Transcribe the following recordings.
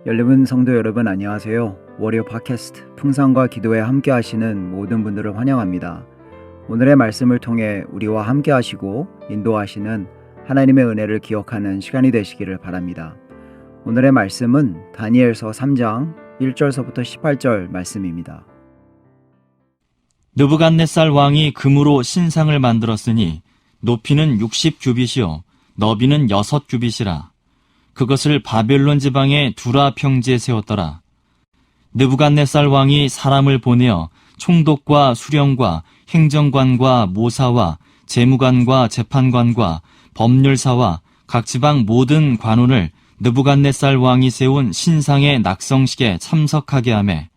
열린 성도 여러분 안녕하세요. 월요 팟캐스트 풍성과 기도에 함께 하시는 모든 분들을 환영합니다. 오늘의 말씀을 통해 우리와 함께 하시고 인도하시는 하나님의 은혜를 기억하는 시간이 되시기를 바랍니다. 오늘의 말씀은 다니엘서 3장 1절서부터 18절 말씀입니다. 느부갓네살 왕이 금으로 신상을 만들었으니 높이는 60규빗이요 너비는 6규빗이라. 그것을 바벨론 지방의 두라 평지에 세웠더라. 느부갓네살 왕이 사람을 보내어 총독과 수령과 행정관과 모사와 재무관과 재판관과 법률사와 각 지방 모든 관원을 느부갓네살 왕이 세운 신상의 낙성식에 참석하게 하매,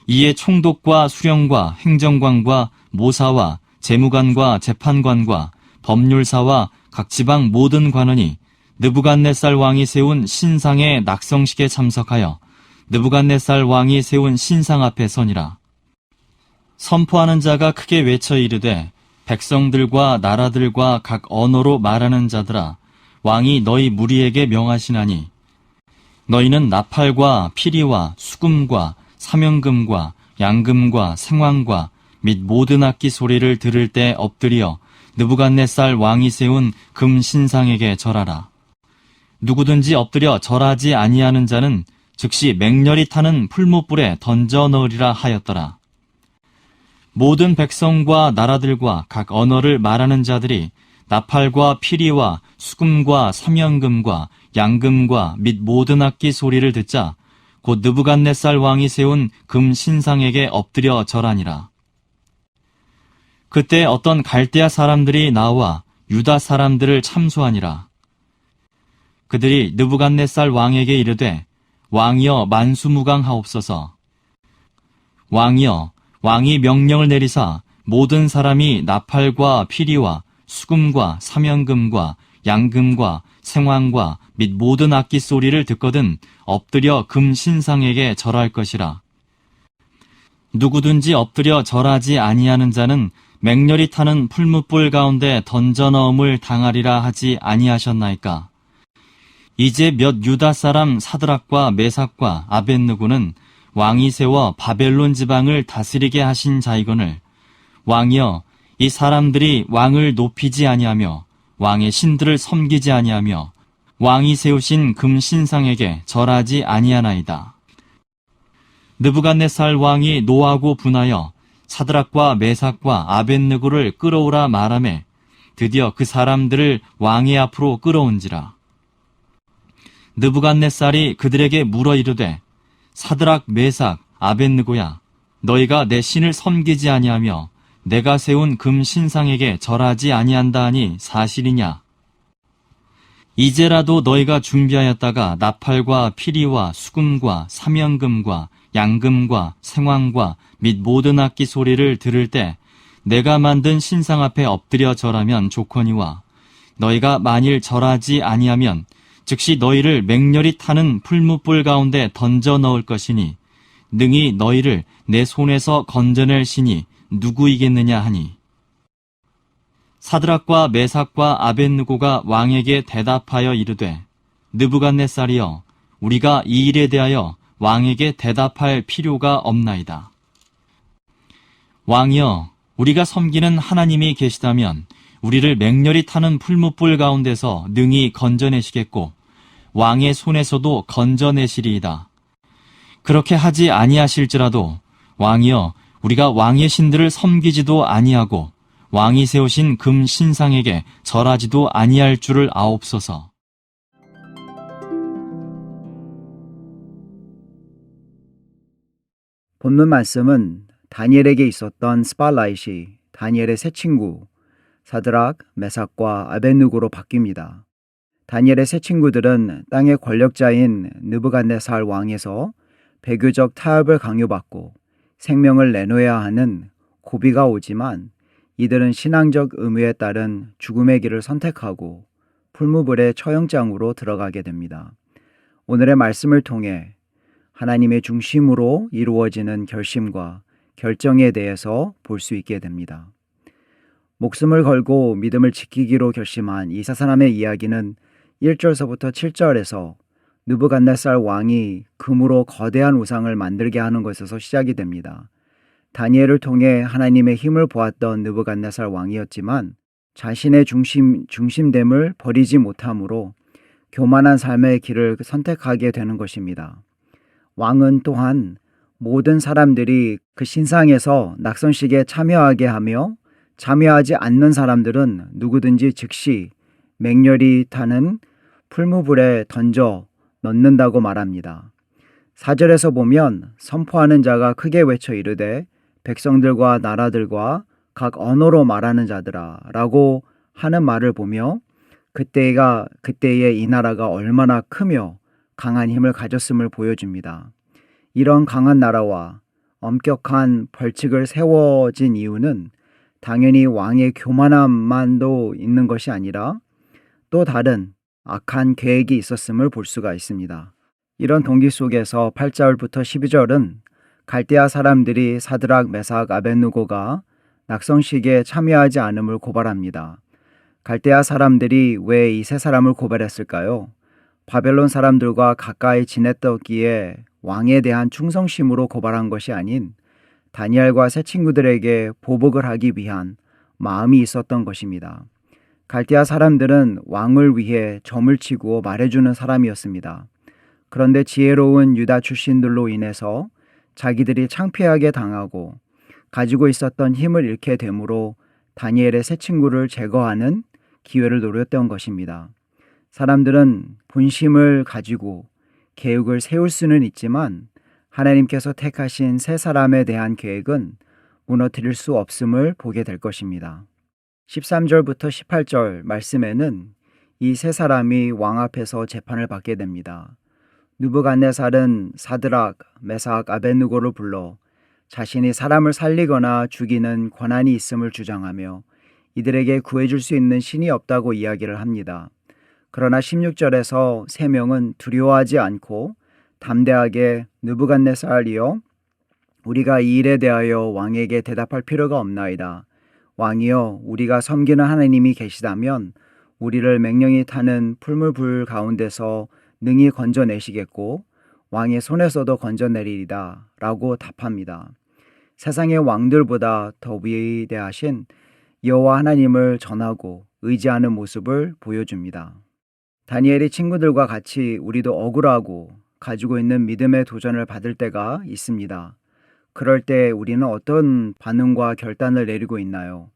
이에 총독과 수령과 행정관과 모사와 재무관과 재판관과 법률사와 각 지방 모든 관원이 느부갓네살 왕이 세운 신상의 낙성식에 참석하여 느부갓네살 왕이 세운 신상 앞에 서니라. 선포하는 자가 크게 외쳐 이르되, 백성들과 나라들과 각 언어로 말하는 자들아, 왕이 너희 무리에게 명하시나니, 너희는 나팔과 피리와 수금과 사명금과 양금과 생황과 및 모든 악기 소리를 들을 때 엎드려 느부갓네살 왕이 세운 금 신상에게 절하라. 누구든지 엎드려 절하지 아니하는 자는 즉시 맹렬히 타는 풀무불에 던져 넣으리라 하였더라. 모든 백성과 나라들과 각 언어를 말하는 자들이 나팔과 피리와 수금과 사명금과 양금과 및 모든 악기 소리를 듣자 곧 느부갓네살 왕이 세운 금 신상에게 엎드려 절하니라. 그때 어떤 갈대아 사람들이 나와 유다 사람들을 참수하니라. 그들이 느부갓네살 왕에게 이르되, 왕이여 만수무강하옵소서. 왕이여, 왕이 명령을 내리사 모든 사람이 나팔과 피리와 수금과 사명금과 양금과 생황과 및 모든 악기 소리를 듣거든 엎드려 금 신상에게 절할 것이라. 누구든지 엎드려 절하지 아니하는 자는 맹렬히 타는 풀무불 가운데 던져 넣음을 당하리라 하지 아니하셨나이까. 이제 몇 유다 사람 사드락과 메삭과 아벳느고는 왕이 세워 바벨론 지방을 다스리게 하신 자이거늘, 왕이여, 이 사람들이 왕을 높이지 아니하며 왕의 신들을 섬기지 아니하며 왕이 세우신 금 신상에게 절하지 아니하나이다. 느부갓네살 왕이 노하고 분하여 사드락과 메삭과 아벳느고를 끌어오라 말하매 드디어 그 사람들을 왕의 앞으로 끌어온지라. 느부갓네살이 그들에게 물어 이르되, 사드락 메삭 아벳느고야, 너희가 내 신을 섬기지 아니하며 내가 세운 금 신상에게 절하지 아니한다 하니 사실이냐? 이제라도 너희가 준비하였다가 나팔과 피리와 수금과 사명금과 양금과 생황과 및 모든 악기 소리를 들을 때 내가 만든 신상 앞에 엎드려 절하면 좋거니와, 너희가 만일 절하지 아니하면 즉시 너희를 맹렬히 타는 풀무불 가운데 던져 넣을 것이니 능히 너희를 내 손에서 건져낼 신이 누구이겠느냐 하니, 사드락과 메삭과 아벳느고가 왕에게 대답하여 이르되, 느부갓네살이여, 우리가 이 일에 대하여 왕에게 대답할 필요가 없나이다. 왕이여, 우리가 섬기는 하나님이 계시다면 우리를 맹렬히 타는 풀무불 가운데서 능히 건져내시겠고 왕의 손에서도 건져내시리이다. 그렇게 하지 아니하실지라도 왕이여, 우리가 왕의 신들을 섬기지도 아니하고 왕이 세우신 금 신상에게 절하지도 아니할 줄을 아옵소서. 본문 말씀은 다니엘에게 있었던 스팟라이트이 다니엘의 새 친구 사드락, 메삭과 아벳느고로 바뀝니다. 다니엘의 새 친구들은 땅의 권력자인 느부갓네살 왕에서 배교적 타협을 강요받고 생명을 내놓아야 하는 고비가 오지만 이들은 신앙적 의무에 따른 죽음의 길을 선택하고 풀무불의 처형장으로 들어가게 됩니다. 오늘의 말씀을 통해 하나님의 중심으로 이루어지는 결심과 결정에 대해서 볼 수 있게 됩니다. 목숨을 걸고 믿음을 지키기로 결심한 이 세 사람의 이야기는 1절서부터 7절에서 느부갓네살 왕이 금으로 거대한 우상을 만들게 하는 것에서 시작이 됩니다. 다니엘을 통해 하나님의 힘을 보았던 느부갓네살 왕이었지만 자신의 중심됨을 버리지 못함으로 교만한 삶의 길을 선택하게 되는 것입니다. 왕은 또한 모든 사람들이 그 신상에서 낙선식에 참여하게 하며 참여하지 않는 사람들은 누구든지 즉시 맹렬히 타는 풀무불에 던져 넣는다고 말합니다. 4절에서 보면 선포하는 자가 크게 외쳐 이르되 백성들과 나라들과 각 언어로 말하는 자들아 라고 하는 말을 보며 그때에 이 나라가 얼마나 크며 강한 힘을 가졌음을 보여줍니다. 이런 강한 나라와 엄격한 벌칙을 세워진 이유는 당연히 왕의 교만함만도 있는 것이 아니라 또 다른 악한 계획이 있었음을 볼 수가 있습니다. 이런 동기 속에서 8절부터 12절은 갈대아 사람들이 사드락, 메삭, 아벳느고가 낙성식에 참여하지 않음을 고발합니다. 갈대아 사람들이 왜 이 세 사람을 고발했을까요? 바벨론 사람들과 가까이 지냈었기에 왕에 대한 충성심으로 고발한 것이 아닌 다니엘과 세 친구들에게 보복을 하기 위한 마음이 있었던 것입니다. 갈대아 사람들은 왕을 위해 점을 치고 말해주는 사람이었습니다. 그런데 지혜로운 유다 출신들로 인해서 자기들이 창피하게 당하고 가지고 있었던 힘을 잃게 되므로 다니엘의 세 친구를 제거하는 기회를 노렸던 것입니다. 사람들은 본심을 가지고 계획을 세울 수는 있지만 하나님께서 택하신 세 사람에 대한 계획은 무너뜨릴 수 없음을 보게 될 것입니다. 13절부터 18절 말씀에는 이 세 사람이 왕 앞에서 재판을 받게 됩니다. 느부갓네살은 사드락, 메삭, 아벳느고를 불러 자신이 사람을 살리거나 죽이는 권한이 있음을 주장하며 이들에게 구해줄 수 있는 신이 없다고 이야기를 합니다. 그러나 16절에서 세 명은 두려워하지 않고 담대하게 느부갓네살이여 우리가 이 일에 대하여 왕에게 대답할 필요가 없나이다. 왕이여 우리가 섬기는 하나님이 계시다면 우리를 맹령이 타는 풀무불 가운데서 능히 건져내시겠고 왕의 손에서도 건져내리리다 라고 답합니다. 세상의 왕들보다 더 위대하신 여호와 하나님을 전하고 의지하는 모습을 보여줍니다. 다니엘이 친구들과 같이 우리도 억울하고 가지고 있는 믿음의 도전을 받을 때가 있습니다. 그럴 때 우리는 어떤 반응과 결단을 내리고 있나요?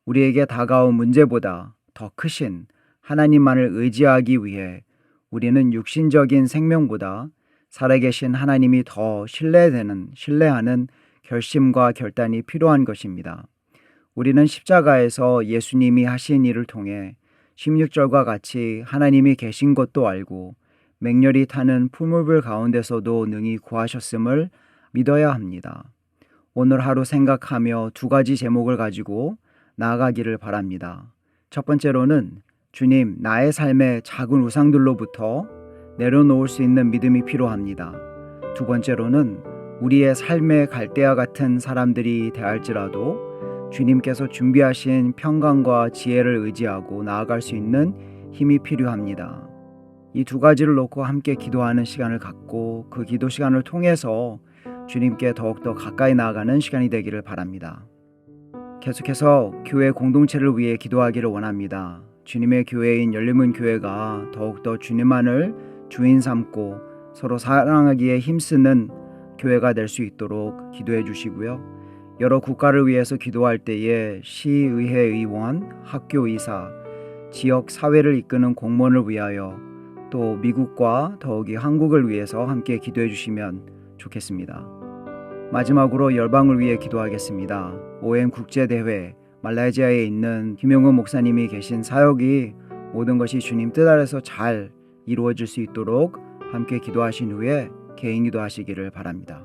우리에게 다가온 문제보다 더 크신 하나님만을 의지하기 위해 우리는 육신적인 생명보다 살아계신 하나님이 더 신뢰하는 결심과 결단이 필요한 것입니다. 우리는 십자가에서 예수님이 하신 일을 통해 16절과 같이 하나님이 계신 것도 알고 맹렬히 타는 풀무불 가운데서도 능히 구하셨음을 믿어야 합니다. 오늘 하루 생각하며 두 가지 제목을 가지고 나아가기를 바랍니다. 첫 번째로는 주님, 나의 삶의 작은 우상들로부터 내려놓을 수 있는 믿음이 필요합니다. 두 번째로는 우리의 삶의 갈대아 같은 사람들이 대할지라도 주님께서 준비하신 평강과 지혜를 의지하고 나아갈 수 있는 힘이 필요합니다. 이 두 가지를 놓고 함께 기도하는 시간을 갖고 그 기도 시간을 통해서 주님께 더욱더 가까이 나아가는 시간이 되기를 바랍니다. 계속해서 교회 공동체를 위해 기도하기를 원합니다. 주님의 교회인 열림은 교회가 더욱더 주님만을 주인 삼고 서로 사랑하기에 힘쓰는 교회가 될 수 있도록 기도해 주시고요. 여러 국가를 위해서 기도할 때에 시의회 의원, 학교 이사, 지역 사회를 이끄는 공무원을 위하여 또 미국과 더욱이 한국을 위해서 함께 기도해 주시면 좋겠습니다. 마지막으로 열방을 위해 기도하겠습니다. OM 국제대회 말레이시아에 있는 김용은 목사님이 계신 사역이 모든 것이 주님 뜻 아래서 잘 이루어질 수 있도록 함께 기도하신 후에 개인 기도하시기를 바랍니다.